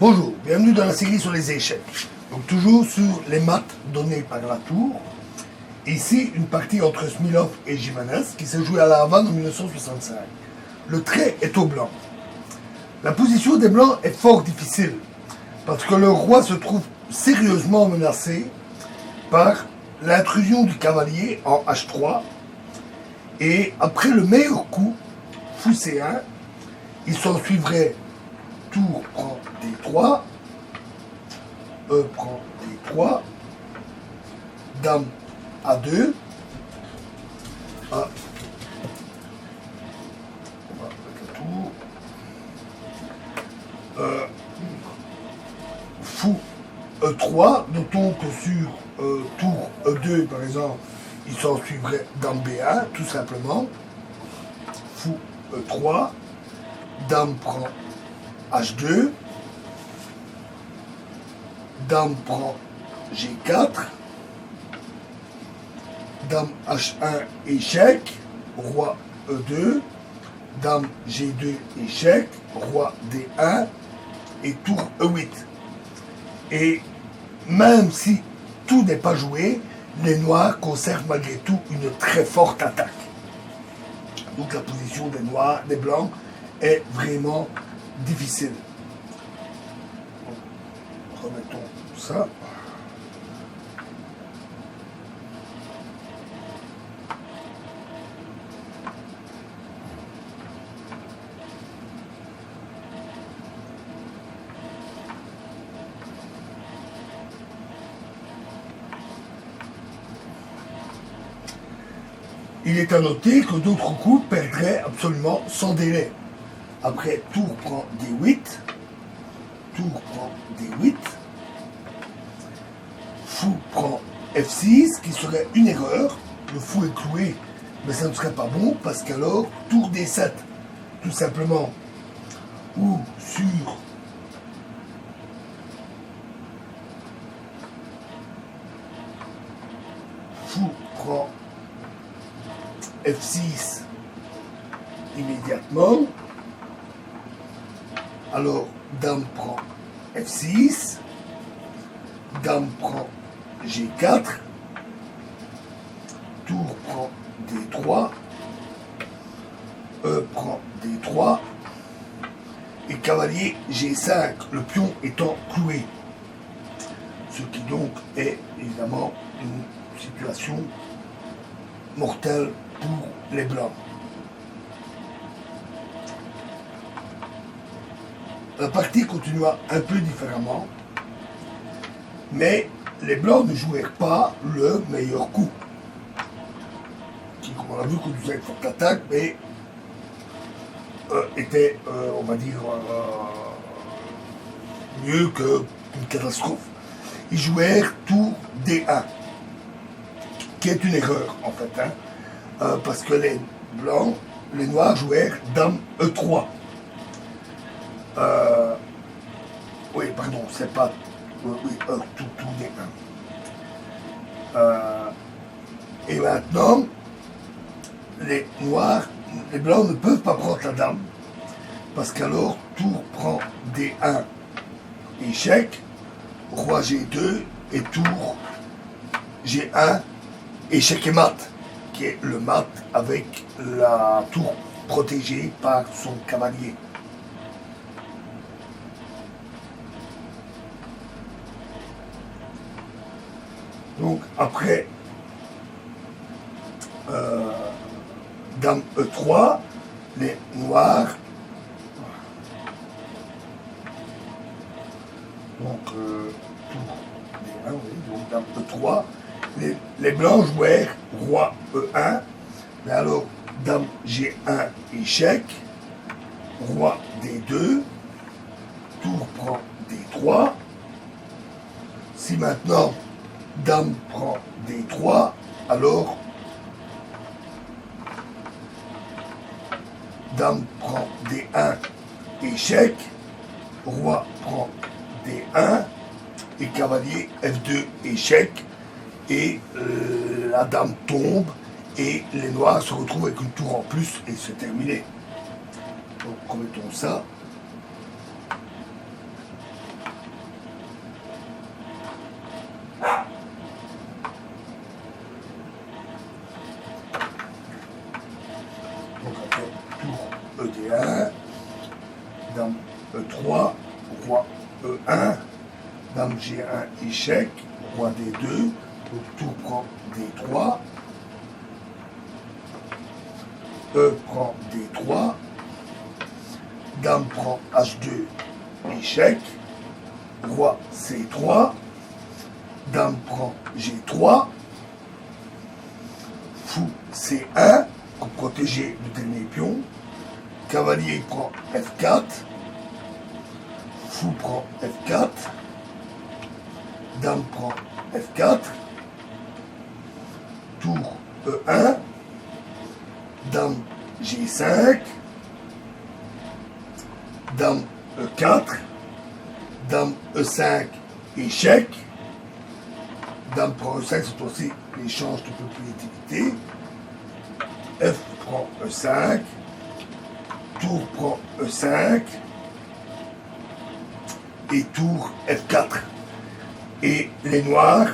Bonjour, bienvenue dans la série sur les échecs. Donc toujours sur les maths données par la tour. Ici, une partie entre Smilov et Jimenez qui s'est jouée à La Havane en 1965. Le trait est au blanc. La position des blancs est fort difficile parce que le roi se trouve sérieusement menacé par l'intrusion du cavalier en H3 et après le meilleur coup, fou C1, il s'en suivrait tour prend D3, E prend D3, dame A2, on va mettre le tour, fou E3, notons que sur tour E2 par exemple, il s'en suivrait dame B1, tout simplement, fou E3, dame prend H2, dame prend G4, dame H1 échec, roi E2, dame G2 échec, roi D1 et tour E8. Et même si tout n'est pas joué, les noirs conservent malgré tout une très forte attaque. Donc la position des noirs, des blancs est vraiment difficile. Remettons ça. Il est à noter que d'autres coups perdraient absolument sans délai. Après, tour prend D8, tour prend D8, fou prend F6, qui serait une erreur. Le fou est cloué, mais ça ne serait pas bon, parce qu'alors, tour D7, tout simplement, ou sur fou prend F6 immédiatement. Alors, dame prend F6, dame prend G4, tour prend D3, E prend D3, et cavalier G5, le pion étant cloué. Ce qui donc est évidemment une situation mortelle pour les blancs. La partie continua un peu différemment, mais les blancs ne jouèrent pas le meilleur coup, qui, comme on a vu, conduisait une forte attaque, mais était, on va dire, mieux qu'une catastrophe. Ils jouèrent tour D1, qui est une erreur, en fait, parce que les blancs, les noirs jouèrent dame E3. Oui, pardon, c'est pas. Oui, tout D1. Et maintenant, les noirs, les blancs ne peuvent pas prendre la dame, parce qu'alors, tour prend D1, échec, roi G2 et tour G1, échec et mat, qui est le mat avec la tour protégée par son cavalier. Donc après dame E3, les noirs, donc tour D1, oui, donc dame E3, les blancs jouèrent roi E1, mais alors dame G1 échec, roi D2, tour prend D3. Si maintenant dame prend D3, alors dame prend D1, échec, roi prend D1, et cavalier F2, échec, et la dame tombe, et les noirs se retrouvent avec une tour en plus, et c'est terminé. Donc remettons ça. roi E1, dame G1, échec, roi D2, donc tour prend D3, E prend D3, dame prend H2, échec, roi C3, dame prend G3, fou C1 pour protéger le dernier pion, cavalier prend F4, fou prend F4, dame prend F4, tour E1, dame G5, dame E4, dame E5, échec, dame prend E5, cette fois-ci l'échange de propriété, F prend E5, tour prend E5, et tour F4. Et les noirs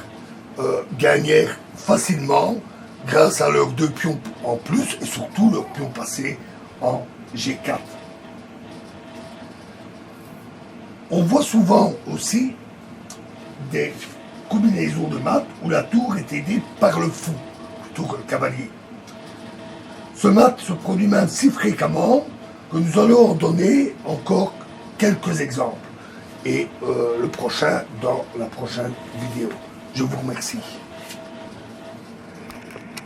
gagnèrent facilement grâce à leurs 2 pions en plus et surtout leur pion passé en G4. On voit souvent aussi des combinaisons de mat où la tour est aidée par le fou plutôt que le cavalier. Ce mat se produit même si fréquemment que nous allons en donner encore quelques exemples. Et le prochain dans la prochaine vidéo. Je vous remercie.